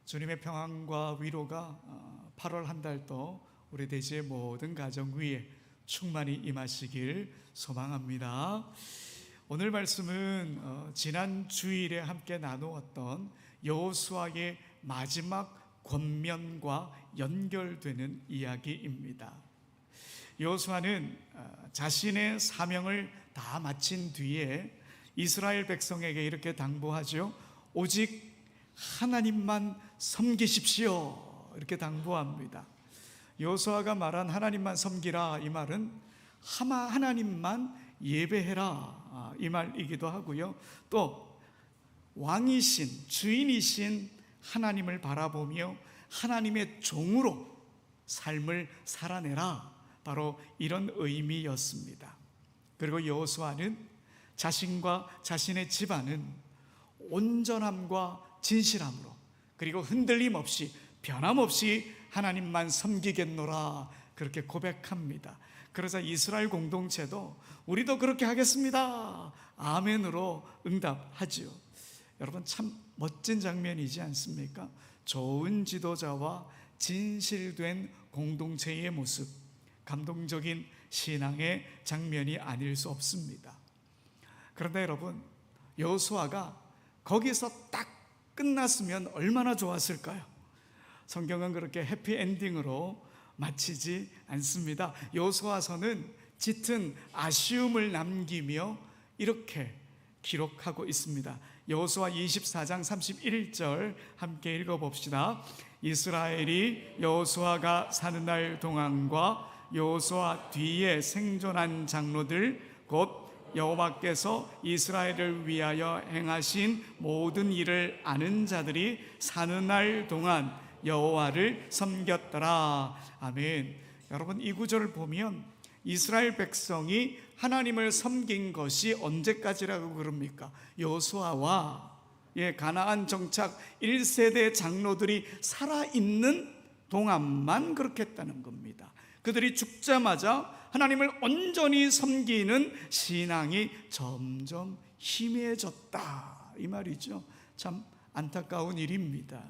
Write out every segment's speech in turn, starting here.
주님의 평안과 위로가 8월 한 달도 우리 대지의 모든 가정 위에 충만히 임하시길 소망합니다. 오늘 말씀은 지난 주일에 함께 나누었던 여호수아의 마지막 권면과 연결되는 이야기입니다. 여호수아는 자신의 사명을 다 마친 뒤에 이스라엘 백성에게 이렇게 당부하죠. 오직 하나님만 섬기십시오, 이렇게 당부합니다. 여호수아가 말한 하나님만 섬기라, 이 말은 하나님만 예배해라, 이 말이기도 하고요. 또 왕이신 주인이신 하나님을 바라보며 하나님의 종으로 삶을 살아내라, 바로 이런 의미였습니다. 그리고 여호수아는 자신과 자신의 집안은 온전함과 진실함으로, 그리고 흔들림 없이 변함없이 하나님만 섬기겠노라, 그렇게 고백합니다. 그러자 이스라엘 공동체도 우리도 그렇게 하겠습니다, 아멘으로 응답하지요. 여러분, 참 멋진 장면이지 않습니까? 좋은 지도자와 진실된 공동체의 모습, 감동적인 신앙의 장면이 아닐 수 없습니다. 그런데 여러분, 여호수아가 거기서 딱 끝났으면 얼마나 좋았을까요? 성경은 그렇게 해피엔딩으로 마치지 않습니다. 여호수아서는 짙은 아쉬움을 남기며 이렇게 기록하고 있습니다. 여호수아 24장 31절 함께 읽어봅시다. 이스라엘이 여호수아가 사는 날 동안과 여호수아 뒤에 생존한 장로들, 곧 여호와께서 이스라엘을 위하여 행하신 모든 일을 아는 자들이 사는 날 동안 여호와를 섬겼더라. 아멘. 여러분, 이 구절을 보면 이스라엘 백성이 하나님을 섬긴 것이 언제까지라고 그럽니까? 여호수아와 가나안 정착 1세대 장로들이 살아있는 동안만 그렇게 했다는 겁니다. 그들이 죽자마자 하나님을 온전히 섬기는 신앙이 점점 희미해졌다, 이 말이죠. 참 안타까운 일입니다.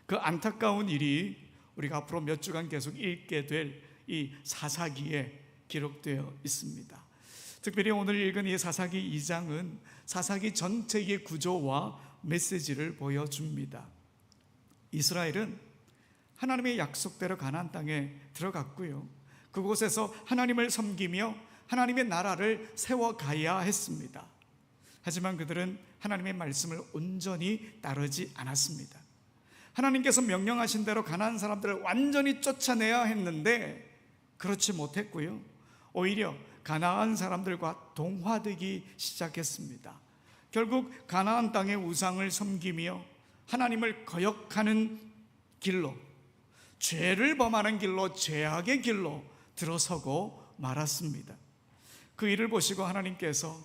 그 안타까운 일이 우리가 앞으로 몇 주간 계속 읽게 될 이 사사기에 기록되어 있습니다. 특별히 오늘 읽은 이 사사기 2장은 사사기 전체의 구조와 메시지를 보여줍니다. 이스라엘은 하나님의 약속대로 가나안 땅에 들어갔고요, 그곳에서 하나님을 섬기며 하나님의 나라를 세워가야 했습니다. 하지만 그들은 하나님의 말씀을 온전히 따르지 않았습니다. 하나님께서 명령하신 대로 가나안 사람들을 완전히 쫓아내야 했는데 그렇지 못했고요, 오히려 가나안 사람들과 동화되기 시작했습니다. 결국 가나안 땅의 우상을 섬기며 하나님을 거역하는 길로, 죄를 범하는 길로, 죄악의 길로 들어서고 말았습니다. 그 일을 보시고 하나님께서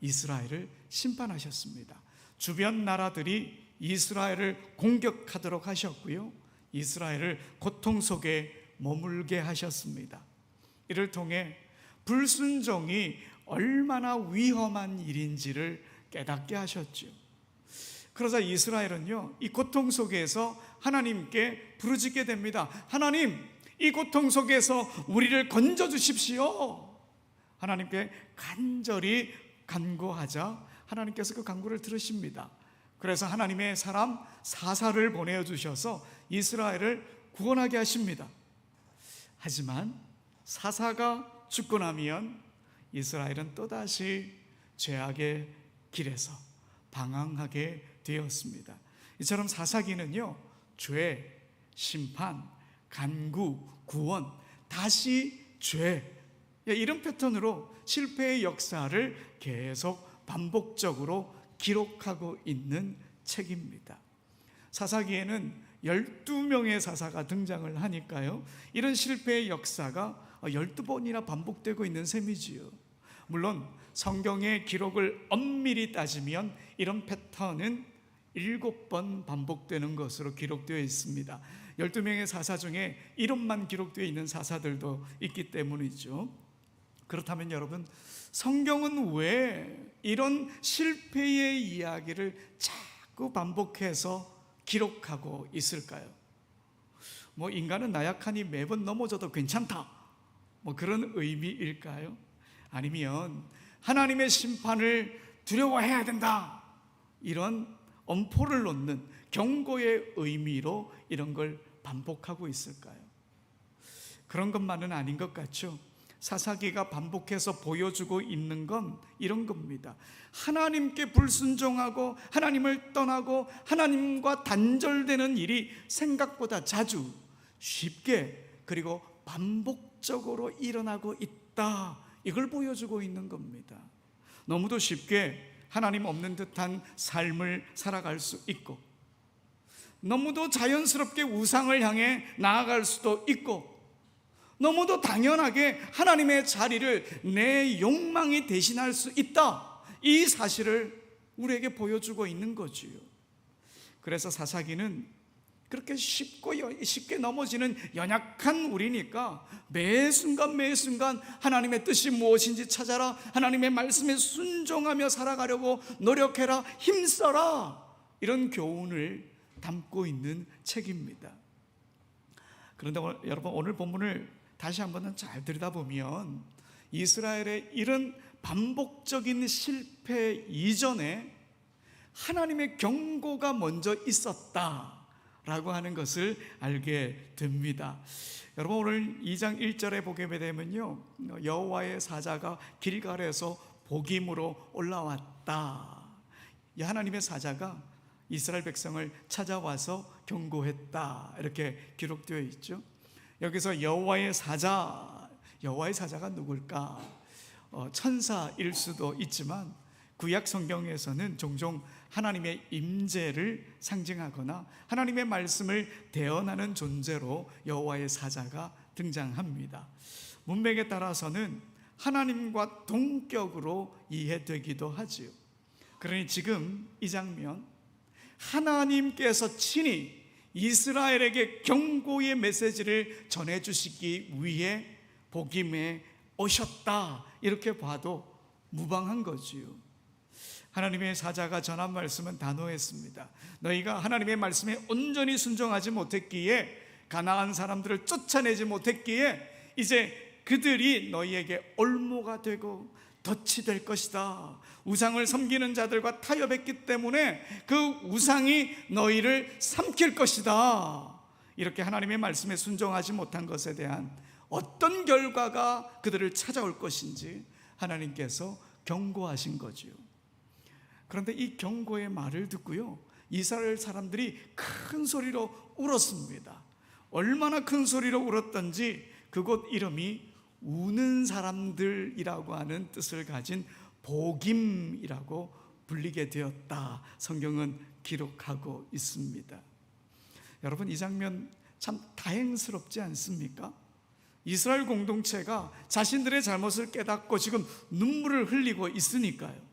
이스라엘을 심판하셨습니다. 주변 나라들이 이스라엘을 공격하도록 하셨고요, 이스라엘을 고통 속에 머물게 하셨습니다. 이를 통해 불순종이 얼마나 위험한 일인지를 깨닫게 하셨죠. 그러자 이스라엘은요, 이 고통 속에서 하나님께 부르짖게 됩니다. 하나님, 이 고통 속에서 우리를 건져 주십시오. 하나님께 간절히 간구하자 하나님께서 그 간구를 들으십니다. 그래서 하나님의 사람 사사를 보내주셔서 이스라엘을 구원하게 하십니다. 하지만 사사가 죽고 나면 이스라엘은 또다시 죄악의 길에서 방황하게 되었습니다. 이처럼 사사기는요, 죄, 심판, 간구, 구원, 다시 죄, 이런 패턴으로 실패의 역사를 계속 반복적으로 기록하고 있는 책입니다. 사사기에는 12명의 사사가 등장을 하니까요, 이런 실패의 역사가 12번이나 반복되고 있는 셈이지요. 물론 성경의 기록을 엄밀히 따지면 이런 패턴은 7번 반복되는 것으로 기록되어 있습니다. 12명의 사사 중에 이름만 기록되어 있는 사사들도 있기 때문이죠. 그렇다면 여러분, 성경은 왜 이런 실패의 이야기를 자꾸 반복해서 기록하고 있을까요? 인간은 나약하니 매번 넘어져도 괜찮다, 그런 의미일까요? 아니면 하나님의 심판을 두려워해야 된다, 이런 엄포를 놓는 경고의 의미로 이런 걸 반복하고 있을까요? 그런 것만은 아닌 것 같죠. 사사기가 반복해서 보여주고 있는 건 이런 겁니다. 하나님께 불순종하고 하나님을 떠나고 하나님과 단절되는 일이 생각보다 자주, 쉽게, 그리고 반복적으로 일어나고 있다, 이걸 보여주고 있는 겁니다. 너무도 쉽게 하나님 없는 듯한 삶을 살아갈 수 있고, 너무도 자연스럽게 우상을 향해 나아갈 수도 있고, 너무도 당연하게 하나님의 자리를 내 욕망이 대신할 수 있다, 이 사실을 우리에게 보여주고 있는 거지요. 그래서 사사기는 그렇게 쉽게 넘어지는 연약한 우리니까 매 순간 하나님의 뜻이 무엇인지 찾아라, 하나님의 말씀에 순종하며 살아가려고 노력해라, 힘써라, 이런 교훈을 담고 있는 책입니다. 그런데 여러분, 오늘 본문을 다시 한번 잘 들여다보면 이스라엘의 이런 반복적인 실패 이전에 하나님의 경고가 먼저 있었다라고 하는 것을 알게 됩니다. 여러분, 오늘 2장 1절에 보게 되면요, 여호와의 사자가 길갈에서 복임으로 올라왔다. 하나님의 사자가 이스라엘 백성을 찾아와서 경고했다, 이렇게 기록되어 있죠. 여기서 여호와의 사자가 누굴까? 천사일 수도 있지만 구약 성경에서는 종종 하나님의 임재를 상징하거나 하나님의 말씀을 대언하는 존재로 여호와의 사자가 등장합니다. 문맥에 따라서는 하나님과 동격으로 이해되기도 하지요. 그러니 지금 이 장면, 하나님께서 친히 이스라엘에게 경고의 메시지를 전해주시기 위해 복임에 오셨다, 이렇게 봐도 무방한 거지요. 하나님의 사자가 전한 말씀은 단호했습니다. 너희가 하나님의 말씀에 온전히 순종하지 못했기에, 가나안 사람들을 쫓아내지 못했기에 이제 그들이 너희에게 올무가 되고 덫이 될 것이다. 우상을 섬기는 자들과 타협했기 때문에 그 우상이 너희를 삼킬 것이다. 이렇게 하나님의 말씀에 순종하지 못한 것에 대한 어떤 결과가 그들을 찾아올 것인지 하나님께서 경고하신 거지요. 그런데 이 경고의 말을 듣고요, 이스라엘 사람들이 큰 소리로 울었습니다. 얼마나 큰 소리로 울었던지 그곳 이름이 우는 사람들이라고 하는 뜻을 가진 복임이라고 불리게 되었다, 성경은 기록하고 있습니다. 여러분, 이 장면 참 다행스럽지 않습니까? 이스라엘 공동체가 자신들의 잘못을 깨닫고 지금 눈물을 흘리고 있으니까요.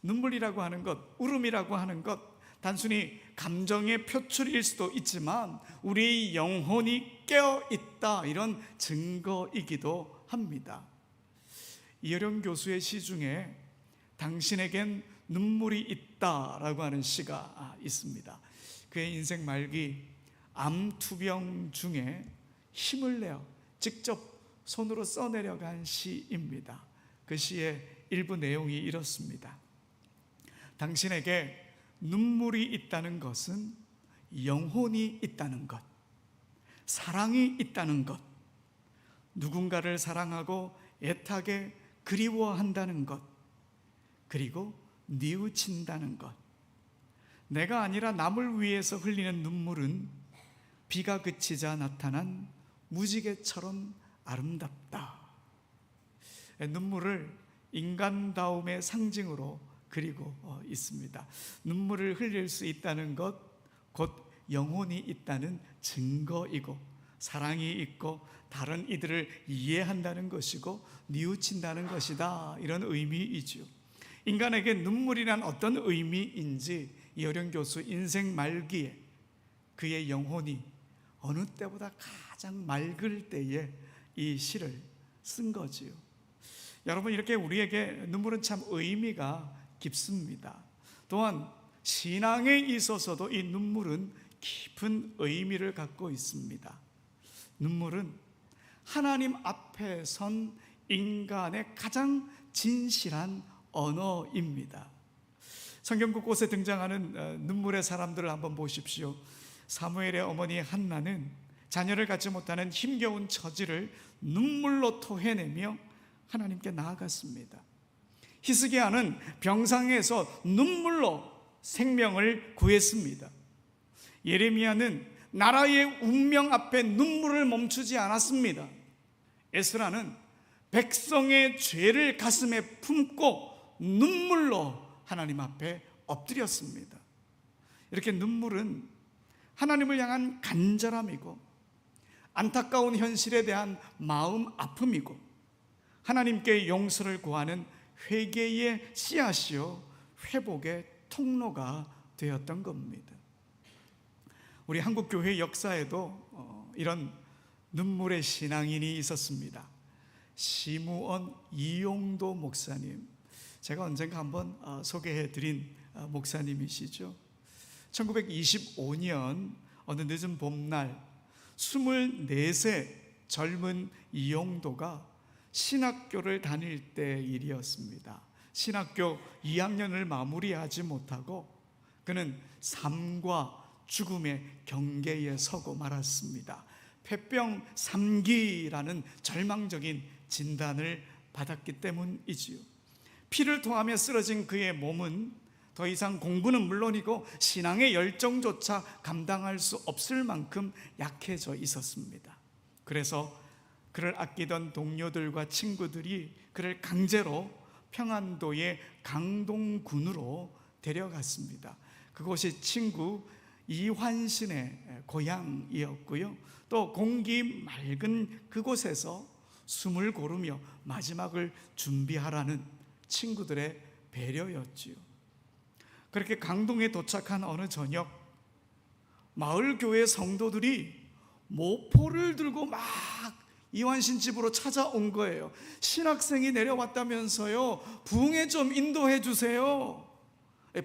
눈물이라고 하는 것, 울음이라고 하는 것, 단순히 감정의 표출일 수도 있지만 우리 영혼이 깨어있다, 이런 증거이기도 합니다. 이어령 교수의 시 중에 당신에겐 눈물이 있다라고 하는 시가 있습니다. 그의 인생 말기 암투병 중에 힘을 내어 직접 손으로 써내려간 시입니다. 그 시의 일부 내용이 이렇습니다. 당신에게 눈물이 있다는 것은 영혼이 있다는 것, 사랑이 있다는 것, 누군가를 사랑하고 애타게 그리워한다는 것, 그리고 뉘우친다는 것. 내가 아니라 남을 위해서 흘리는 눈물은 비가 그치자 나타난 무지개처럼 아름답다. 눈물을 인간다움의 상징으로 그리고 있습니다. 눈물을 흘릴 수 있다는 것, 곧 영혼이 있다는 증거이고, 사랑이 있고 다른 이들을 이해한다는 것이고 뉘우친다는 것이다, 이런 의미이죠. 인간에게 눈물이란 어떤 의미인지 이어령 교수 인생 말기에 그의 영혼이 어느 때보다 가장 맑을 때에 이 시를 쓴 거지요. 여러분, 이렇게 우리에게 눈물은 참 의미가 깊습니다. 또한 신앙에 있어서도 이 눈물은 깊은 의미를 갖고 있습니다. 눈물은 하나님 앞에 선 인간의 가장 진실한 언어입니다. 성경 곳곳에 등장하는 눈물의 사람들을 한번 보십시오. 사무엘의 어머니 한나는 자녀를 갖지 못하는 힘겨운 처지를 눈물로 토해내며 하나님께 나아갔습니다. 히스기야는 병상에서 눈물로 생명을 구했습니다. 예레미야는 나라의 운명 앞에 눈물을 멈추지 않았습니다. 에스라는 백성의 죄를 가슴에 품고 눈물로 하나님 앞에 엎드렸습니다. 이렇게 눈물은 하나님을 향한 간절함이고 안타까운 현실에 대한 마음 아픔이고 하나님께 용서를 구하는 회개의 씨앗이요 회복의 통로가 되었던 겁니다. 우리 한국교회 역사에도 이런 눈물의 신앙인이 있었습니다. 시무원 이용도 목사님, 제가 언젠가 한번 소개해드린 목사님이시죠. 1925년 어느 늦은 봄날 24세 젊은 이용도가 신학교를 다닐 때 일이었습니다. 신학교 2학년을 마무리하지 못하고 그는 삶과 죽음의 경계에 서고 말았습니다. 폐병 3기라는 절망적인 진단을 받았기 때문이지요. 피를 토하며 쓰러진 그의 몸은 더 이상 공부는 물론이고 신앙의 열정조차 감당할 수 없을 만큼 약해져 있었습니다. 그래서 그를 아끼던 동료들과 친구들이 그를 강제로 평안도의 강동군으로 데려갔습니다. 그곳이 친구 이환신의 고향이었고요. 또 공기 맑은 그곳에서 숨을 고르며 마지막을 준비하라는 친구들의 배려였지요. 그렇게 강동에 도착한 어느 저녁, 마을 교회 성도들이 모포를 들고 막 이완신 집으로 찾아온 거예요. 신학생이 내려왔다면서요, 부흥회 좀 인도해 주세요.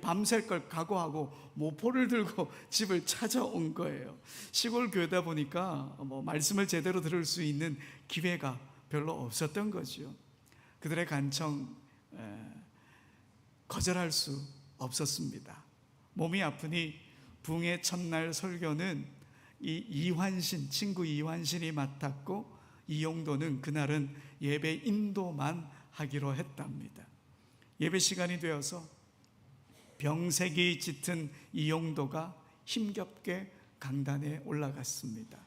밤샐 걸 각오하고 모포를 들고 집을 찾아온 거예요. 시골 교회다 보니까 말씀을 제대로 들을 수 있는 기회가 별로 없었던 거죠. 그들의 간청 거절할 수 없었습니다. 몸이 아프니 부흥의 첫날 설교는 이환신, 친구 이환신이 맡았고 이용도는 그날은 예배 인도만 하기로 했답니다. 예배 시간이 되어서 병색이 짙은 이용도가 힘겹게 강단에 올라갔습니다.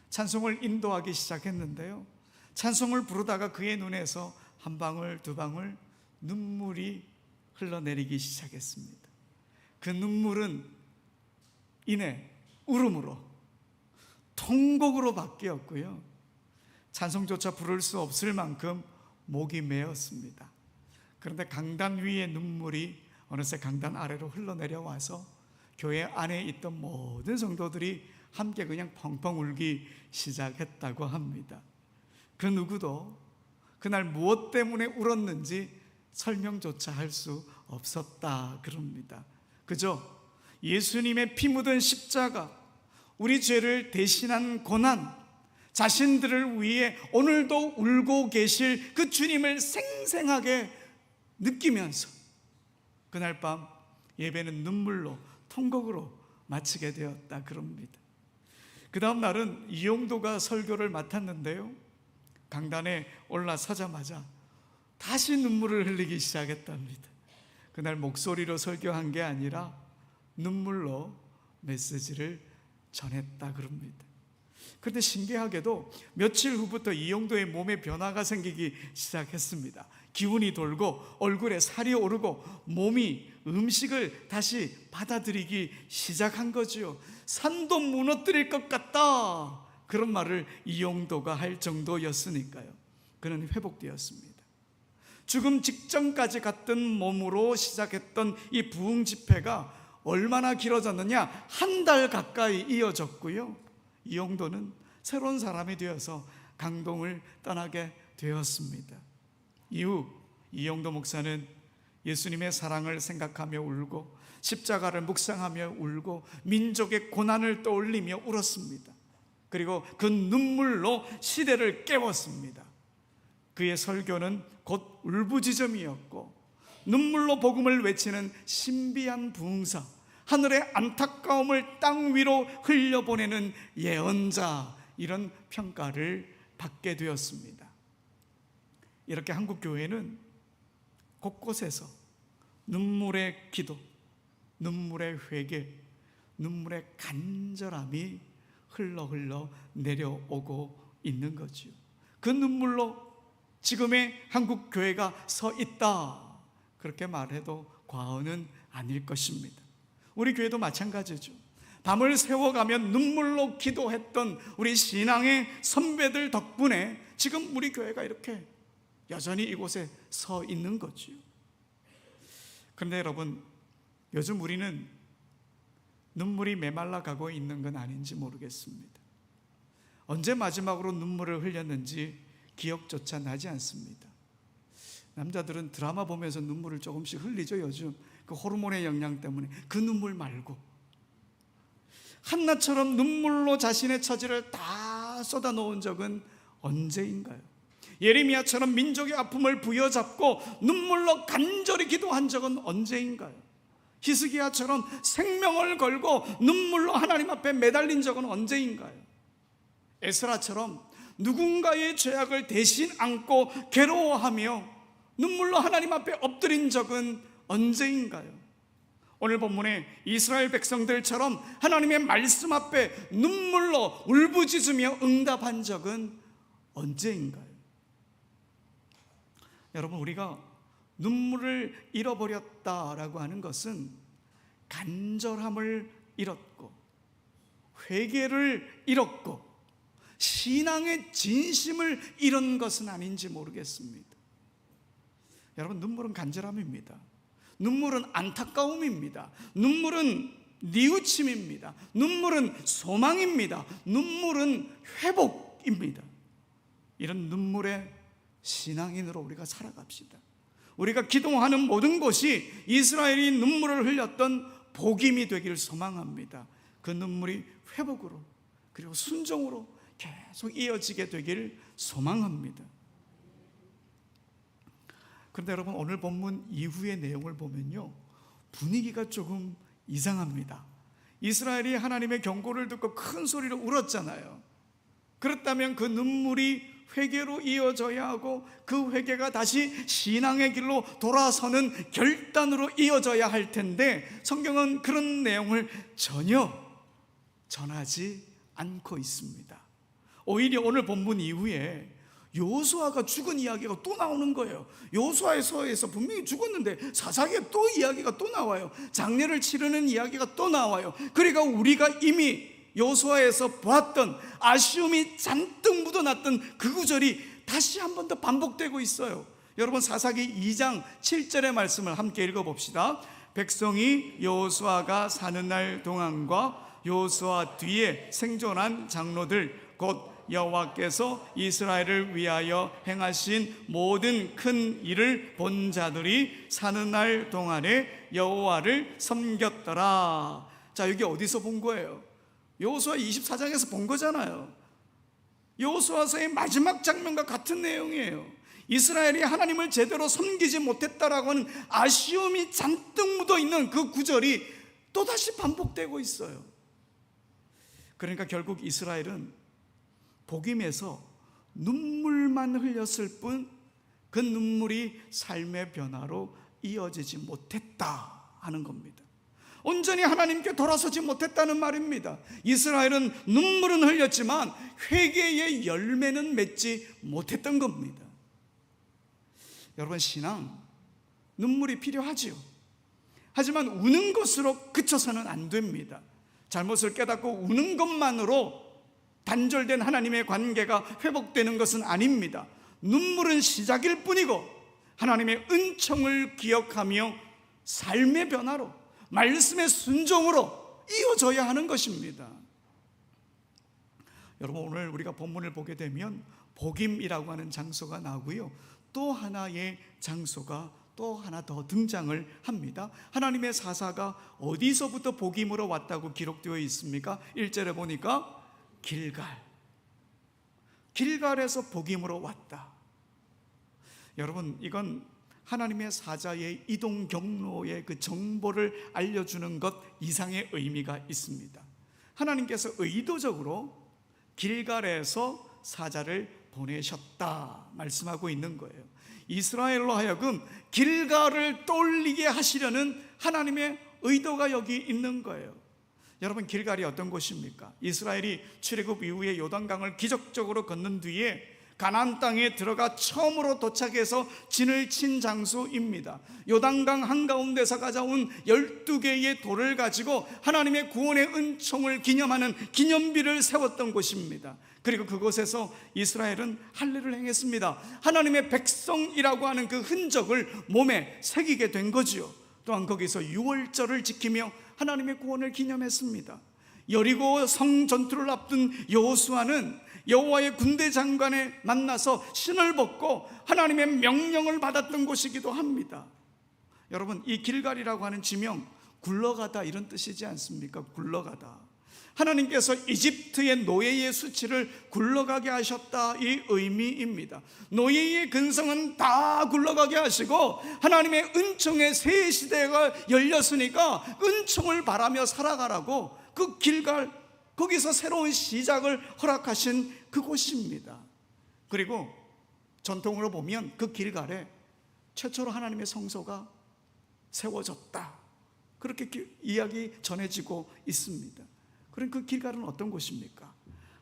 찬송을 인도하기 시작했는데요, 찬송을 부르다가 그의 눈에서 한 방울 두 방울 눈물이 흘러내리기 시작했습니다. 그 눈물은 이내 울음으로, 통곡으로 바뀌었고요, 찬송조차 부를 수 없을 만큼 목이 메었습니다. 그런데 강단 위의 눈물이 어느새 강단 아래로 흘러내려와서 교회 안에 있던 모든 성도들이 함께 그냥 펑펑 울기 시작했다고 합니다. 그 누구도 그날 무엇 때문에 울었는지 설명조차 할 수 없었다 그럽니다. 그저 예수님의 피 묻은 십자가, 우리 죄를 대신한 고난, 자신들을 위해 오늘도 울고 계실 그 주님을 생생하게 느끼면서 그날 밤 예배는 눈물로, 통곡으로 마치게 되었다 그럽니다. 그 다음 날은 이용도가 설교를 맡았는데요, 강단에 올라서자마자 다시 눈물을 흘리기 시작했답니다. 그날 목소리로 설교한 게 아니라 눈물로 메시지를 전했다 그럽니다. 그런데 신기하게도 며칠 후부터 이용도의 몸에 변화가 생기기 시작했습니다. 기운이 돌고 얼굴에 살이 오르고 몸이 음식을 다시 받아들이기 시작한 거지요. 산도 무너뜨릴 것 같다, 그런 말을 이용도가 할 정도였으니까요. 그는 회복되었습니다. 죽음 직전까지 갔던 몸으로 시작했던 이 부흥 집회가 얼마나 길어졌느냐, 한 달 가까이 이어졌고요, 이용도는 새로운 사람이 되어서 강동을 떠나게 되었습니다. 이후 이용도 목사는 예수님의 사랑을 생각하며 울고 십자가를 묵상하며 울고 민족의 고난을 떠올리며 울었습니다. 그리고 그 눈물로 시대를 깨웠습니다. 그의 설교는 곧 울부짖음이었고 눈물로 복음을 외치는 신비한 부흥사, 하늘의 안타까움을 땅 위로 흘려보내는 예언자, 이런 평가를 받게 되었습니다. 이렇게 한국 교회는 곳곳에서 눈물의 기도, 눈물의 회개, 눈물의 간절함이 흘러 내려오고 있는 거죠. 그 눈물로 지금의 한국 교회가 서 있다, 그렇게 말해도 과언은 아닐 것입니다. 우리 교회도 마찬가지죠. 밤을 새워가며 눈물로 기도했던 우리 신앙의 선배들 덕분에 지금 우리 교회가 이렇게 여전히 이곳에 서 있는 거죠. 그런데 여러분, 요즘 우리는 눈물이 메말라 가고 있는 건 아닌지 모르겠습니다. 언제 마지막으로 눈물을 흘렸는지 기억조차 나지 않습니다. 남자들은 드라마 보면서 눈물을 조금씩 흘리죠. 요즘 그 호르몬의 영향 때문에. 그 눈물 말고 한나처럼 눈물로 자신의 처지를 다 쏟아놓은 적은 언제인가요? 예레미야처럼 민족의 아픔을 부여잡고 눈물로 간절히 기도한 적은 언제인가요? 히스기야처럼 생명을 걸고 눈물로 하나님 앞에 매달린 적은 언제인가요? 에스라처럼 누군가의 죄악을 대신 안고 괴로워하며 눈물로 하나님 앞에 엎드린 적은 언제인가요? 오늘 본문에 이스라엘 백성들처럼 하나님의 말씀 앞에 눈물로 울부짖으며 응답한 적은 언제인가요? 여러분, 우리가 눈물을 잃어버렸다라고 하는 것은 간절함을 잃었고 회개를 잃었고 신앙의 진심을 잃은 것은 아닌지 모르겠습니다. 여러분, 눈물은 간절함입니다. 눈물은 안타까움입니다. 눈물은 뉘우침입니다. 눈물은 소망입니다. 눈물은 회복입니다. 이런 눈물의 신앙인으로 우리가 살아갑시다. 우리가 기도하는 모든 것이 이스라엘이 눈물을 흘렸던 복임이 되기를 소망합니다. 그 눈물이 회복으로 그리고 순종으로 계속 이어지게 되기를 소망합니다. 그런데 여러분, 오늘 본문 이후의 내용을 보면요, 분위기가 조금 이상합니다. 이스라엘이 하나님의 경고를 듣고 큰 소리로 울었잖아요. 그렇다면 그 눈물이 회개로 이어져야 하고 그 회개가 다시 신앙의 길로 돌아서는 결단으로 이어져야 할 텐데 성경은 그런 내용을 전혀 전하지 않고 있습니다. 오히려 오늘 본문 이후에 여호수아가 죽은 이야기가 또 나오는 거예요. 여호수아의 서에서 분명히 죽었는데 사사기에 또 이야기가 또 나와요. 장례를 치르는 이야기가 또 나와요. 그러니까 우리가 이미 여호수아에서 보았던 아쉬움이 잔뜩 묻어났던 그 구절이 다시 한 번 더 반복되고 있어요. 여러분, 사사기 2장 7절의 말씀을 함께 읽어봅시다. 백성이 여호수아가 사는 날 동안과 여호수아 뒤에 생존한 장로들 곧 여호와께서 이스라엘을 위하여 행하신 모든 큰 일을 본 자들이 사는 날 동안에 여호와를 섬겼더라. 자, 여기 어디서 본 거예요? 여호수아 24장에서 본 거잖아요. 여호수아서의 마지막 장면과 같은 내용이에요. 이스라엘이 하나님을 제대로 섬기지 못했다라고 하는 아쉬움이 잔뜩 묻어있는 그 구절이 또다시 반복되고 있어요. 그러니까 결국 이스라엘은 복임에서 눈물만 흘렸을 뿐 그 눈물이 삶의 변화로 이어지지 못했다 하는 겁니다. 온전히 하나님께 돌아서지 못했다는 말입니다. 이스라엘은 눈물은 흘렸지만 회개의 열매는 맺지 못했던 겁니다. 여러분, 신앙 눈물이 필요하지요. 하지만 우는 것으로 그쳐서는 안 됩니다. 잘못을 깨닫고 우는 것만으로 단절된 하나님의 관계가 회복되는 것은 아닙니다. 눈물은 시작일 뿐이고 하나님의 은총을 기억하며 삶의 변화로 말씀의 순종으로 이어져야 하는 것입니다. 여러분, 오늘 우리가 본문을 보게 되면 복임이라고 하는 장소가 나오고요, 또 하나의 장소가 또 하나 더 등장을 합니다. 하나님의 사사가 어디서부터 복임으로 왔다고 기록되어 있습니까? 1절에 보니까 길갈에서 복임으로 왔다. 여러분, 이건 하나님의 사자의 이동 경로의 그 정보를 알려주는 것 이상의 의미가 있습니다. 하나님께서 의도적으로 길갈에서 사자를 보내셨다 말씀하고 있는 거예요. 이스라엘로 하여금 길갈을 떠올리게 하시려는 하나님의 의도가 여기 있는 거예요. 여러분, 길갈이 어떤 곳입니까? 이스라엘이 출애굽 이후에 요단강을 기적적으로 건넌 뒤에 가나안 땅에 들어가 처음으로 도착해서 진을 친 장소입니다. 요단강 한가운데서 가져온 12개의 돌을 가지고 하나님의 구원의 은총을 기념하는 기념비를 세웠던 곳입니다. 그리고 그곳에서 이스라엘은 할례를 행했습니다. 하나님의 백성이라고 하는 그 흔적을 몸에 새기게 된 거지요. 또한 거기서 유월절을 지키며 하나님의 구원을 기념했습니다. 여리고 성 전투를 앞둔 여호수아는 여호와의 군대 장관에 만나서 신을 벗고 하나님의 명령을 받았던 곳이기도 합니다. 여러분, 이 길갈이라고 하는 지명, 굴러가다 이런 뜻이지 않습니까? 굴러가다. 하나님께서 이집트의 노예의 수치를 굴러가게 하셨다, 이 의미입니다. 노예의 근성은 다 굴러가게 하시고 하나님의 은총의 새 시대가 열렸으니까 은총을 바라며 살아가라고 그 길갈, 거기서 새로운 시작을 허락하신 그곳입니다. 그리고 전통으로 보면 그 길갈에 최초로 하나님의 성소가 세워졌다, 그렇게 이야기 전해지고 있습니다. 그럼 그 길갈은 어떤 곳입니까?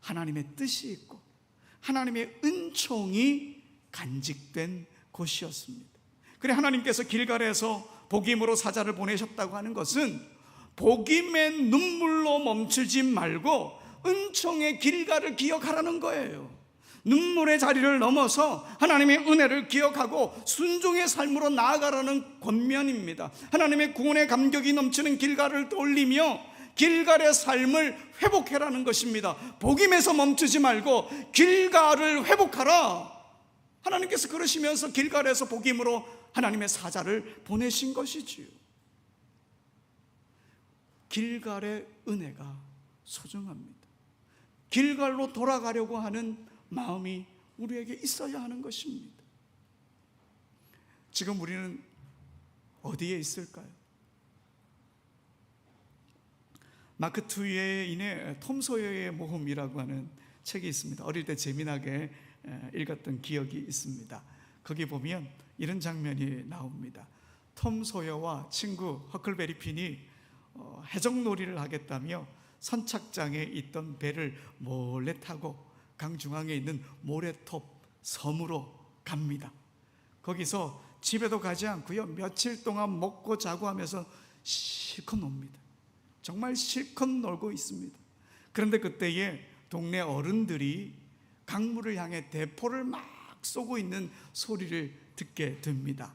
하나님의 뜻이 있고 하나님의 은총이 간직된 곳이었습니다. 그래, 하나님께서 길갈에서 복임으로 사자를 보내셨다고 하는 것은 복임의 눈물로 멈추지 말고 은총의 길갈을 기억하라는 거예요. 눈물의 자리를 넘어서 하나님의 은혜를 기억하고 순종의 삶으로 나아가라는 권면입니다. 하나님의 구원의 감격이 넘치는 길갈을 떠올리며 길갈의 삶을 회복해라는 것입니다. 복임에서 멈추지 말고 길갈을 회복하라. 하나님께서 그러시면서 길갈에서 복임으로 하나님의 사자를 보내신 것이지요. 길갈의 은혜가 소중합니다. 길갈로 돌아가려고 하는 마음이 우리에게 있어야 하는 것입니다. 지금 우리는 어디에 있을까요? 마크 트웨인의 톰 소여의 모험이라고 하는 책이 있습니다. 어릴 때 재미나게 읽었던 기억이 있습니다. 거기 보면 이런 장면이 나옵니다. 톰 소여와 친구 허클베리 핀이 해적놀이를 하겠다며 선착장에 있던 배를 몰래 타고 강중앙에 있는 모래톱 섬으로 갑니다. 거기서 집에도 가지 않고요, 며칠 동안 먹고 자고 하면서 실컷 놉니다. 정말 실컷 놀고 있습니다. 그런데 그때에 동네 어른들이 강물을 향해 대포를 막 쏘고 있는 소리를 듣게 됩니다.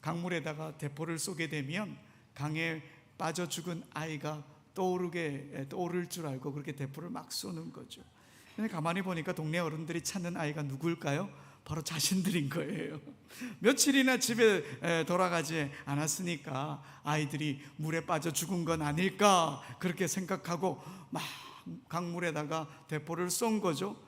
강물에다가 대포를 쏘게 되면 강에 빠져 죽은 아이가 떠오를 줄 알고 그렇게 대포를 막 쏘는 거죠. 근데 가만히 보니까 동네 어른들이 찾는 아이가 누구일까요? 바로 자신들인 거예요. 며칠이나 집에 돌아가지 않았으니까 아이들이 물에 빠져 죽은 건 아닐까 그렇게 생각하고 막 강물에다가 대포를 쏜 거죠.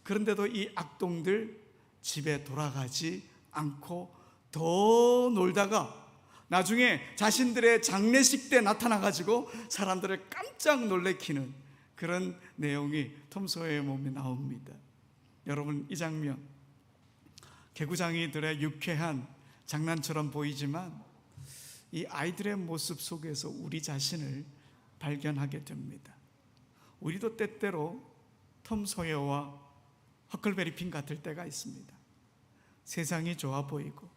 그런데도 이 악동들 집에 돌아가지 않고 더 놀다가 나중에 자신들의 장례식 때 나타나가지고 사람들을 깜짝 놀래키는 그런 내용이 톰 소여의 몸에 나옵니다. 여러분, 이 장면 개구장이들의 유쾌한 장난처럼 보이지만 이 아이들의 모습 속에서 우리 자신을 발견하게 됩니다. 우리도 때때로 톰 소여와 허클베리 핀 같을 때가 있습니다. 세상이 좋아 보이고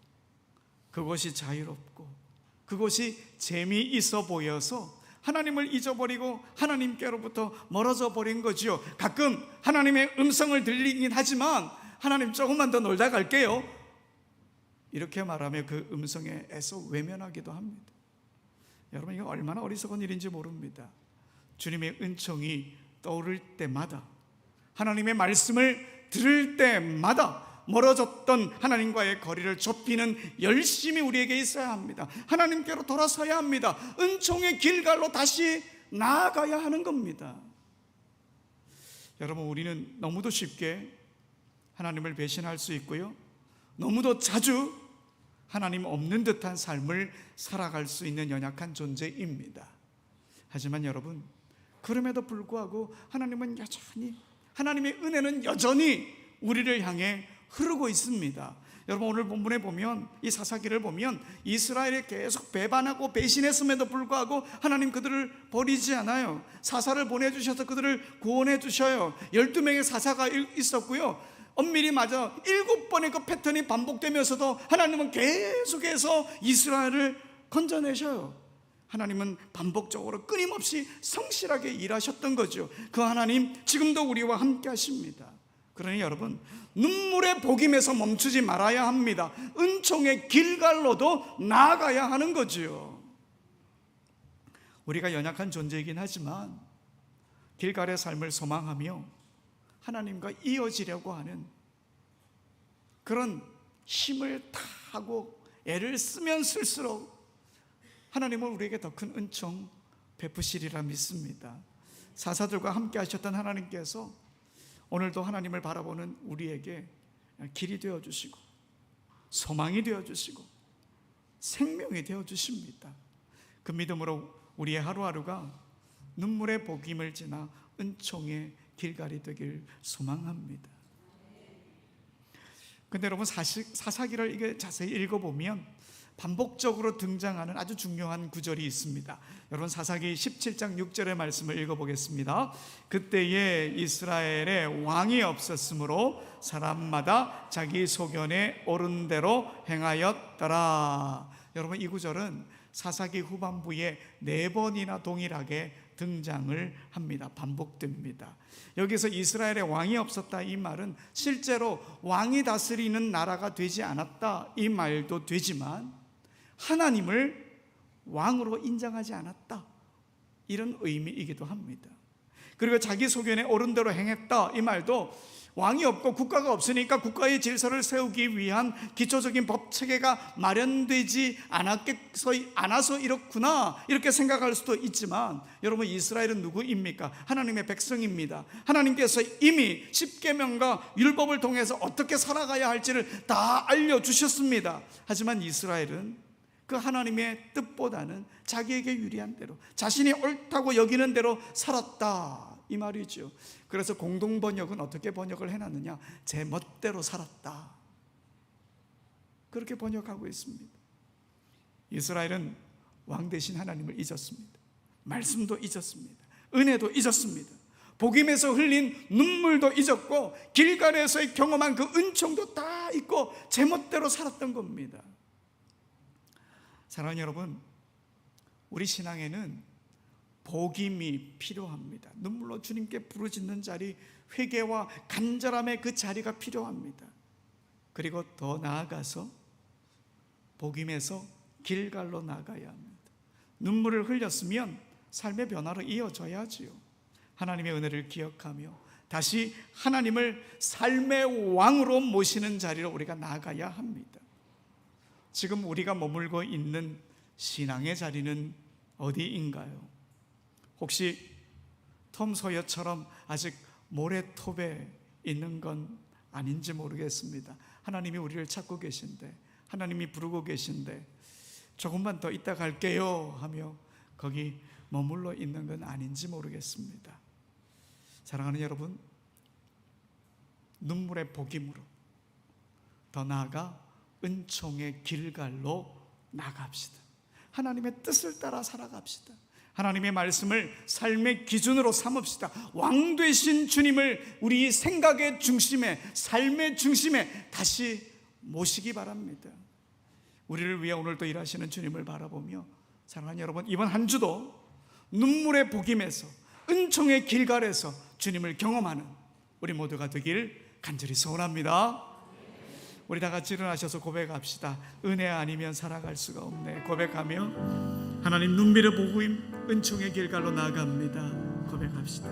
그것이 자유롭고 그것이 재미있어 보여서 하나님을 잊어버리고 하나님께로부터 멀어져 버린 거지요. 가끔 하나님의 음성을 들리긴 하지만 하나님 조금만 더 놀다 갈게요, 이렇게 말하며 그 음성에 애써 외면하기도 합니다. 여러분, 이거 얼마나 어리석은 일인지 모릅니다. 주님의 은총이 떠오를 때마다, 하나님의 말씀을 들을 때마다 멀어졌던 하나님과의 거리를 좁히는 열심이 우리에게 있어야 합니다. 하나님께로 돌아서야 합니다. 은총의 길갈로 다시 나아가야 하는 겁니다. 여러분, 우리는 너무도 쉽게 하나님을 배신할 수 있고요, 너무도 자주 하나님 없는 듯한 삶을 살아갈 수 있는 연약한 존재입니다. 하지만 여러분, 그럼에도 불구하고 하나님은 여전히, 하나님의 은혜는 여전히 우리를 향해 흐르고 있습니다. 여러분, 오늘 본문에 보면, 이 사사기를 보면 이스라엘이 계속 배반하고 배신했음에도 불구하고 하나님 그들을 버리지 않아요. 사사를 보내주셔서 그들을 구원해 주셔요. 12명의 사사가 있었고요, 엄밀히 맞아 7번의 그 패턴이 반복되면서도 하나님은 계속해서 이스라엘을 건져내셔요. 하나님은 반복적으로 끊임없이 성실하게 일하셨던 거죠. 그 하나님 지금도 우리와 함께 하십니다. 그러니 여러분, 눈물의 복임에서 멈추지 말아야 합니다. 은총의 길갈로도 나아가야 하는 거지요. 우리가 연약한 존재이긴 하지만 길갈의 삶을 소망하며 하나님과 이어지려고 하는 그런 힘을 다하고 애를 쓰면 쓸수록 하나님은 우리에게 더 큰 은총 베푸시리라 믿습니다. 사사들과 함께 하셨던 하나님께서 오늘도 하나님을 바라보는 우리에게 길이 되어주시고 소망이 되어주시고 생명이 되어주십니다. 그 믿음으로 우리의 하루하루가 눈물의 복임을 지나 은총의 길갈이 되길 소망합니다. 근데 여러분, 사사기를 이게 자세히 읽어보면 반복적으로 등장하는 아주 중요한 구절이 있습니다. 여러분, 사사기 17장 6절의 말씀을 읽어보겠습니다. 그때에 이스라엘에 왕이 없었으므로 사람마다 자기 소견에 옳은 대로 행하였더라. 여러분, 이 구절은 사사기 후반부에 4번이나 동일하게 등장을 합니다. 반복됩니다. 여기서 이스라엘에 왕이 없었다, 이 말은 실제로 왕이 다스리는 나라가 되지 않았다, 이 말도 되지만 하나님을 왕으로 인정하지 않았다, 이런 의미이기도 합니다. 그리고 자기 소견에 옳은 대로 행했다, 이 말도 왕이 없고 국가가 없으니까 국가의 질서를 세우기 위한 기초적인 법 체계가 마련되지 않아서 이렇구나, 이렇게 생각할 수도 있지만 여러분, 이스라엘은 누구입니까? 하나님의 백성입니다. 하나님께서 이미 십계명과 율법을 통해서 어떻게 살아가야 할지를 다 알려주셨습니다. 하지만 이스라엘은 그 하나님의 뜻보다는 자기에게 유리한 대로, 자신이 옳다고 여기는 대로 살았다, 이 말이죠. 그래서 공동번역은 어떻게 번역을 해놨느냐? 제 멋대로 살았다, 그렇게 번역하고 있습니다. 이스라엘은 왕 대신 하나님을 잊었습니다. 말씀도 잊었습니다. 은혜도 잊었습니다. 복임에서 흘린 눈물도 잊었고 길갈에서 경험한 그 은총도 다 잊고 제 멋대로 살았던 겁니다. 사랑하는 여러분, 우리 신앙에는 복임이 필요합니다. 눈물로 주님께 부르짖는 자리, 회개와 간절함의 그 자리가 필요합니다. 그리고 더 나아가서 복임에서 길갈로 나가야 합니다. 눈물을 흘렸으면 삶의 변화로 이어져야지요. 하나님의 은혜를 기억하며 다시 하나님을 삶의 왕으로 모시는 자리로 우리가 나아가야 합니다. 지금 우리가 머물고 있는 신앙의 자리는 어디인가요? 혹시 톰 소여처럼 아직 모래톱에 있는 건 아닌지 모르겠습니다. 하나님이 우리를 찾고 계신데, 하나님이 부르고 계신데 조금만 더 있다 갈게요 하며 거기 머물러 있는 건 아닌지 모르겠습니다. 사랑하는 여러분, 눈물의 복임으로 더 나아가 은총의 길갈로 나갑시다. 하나님의 뜻을 따라 살아갑시다. 하나님의 말씀을 삶의 기준으로 삼읍시다. 왕 되신 주님을 우리 생각의 중심에, 삶의 중심에 다시 모시기 바랍니다. 우리를 위해 오늘도 일하시는 주님을 바라보며 사랑하는 여러분, 이번 한 주도 눈물의 복임에서, 은총의 길갈에서 주님을 경험하는 우리 모두가 되길 간절히 소원합니다. 우리 다 같이 일어나셔서 고백합시다. 은혜 아니면 살아갈 수가 없네. 고백하며 하나님 눈물의 복임, 은총의 길갈로 나아갑니다. 고백합시다.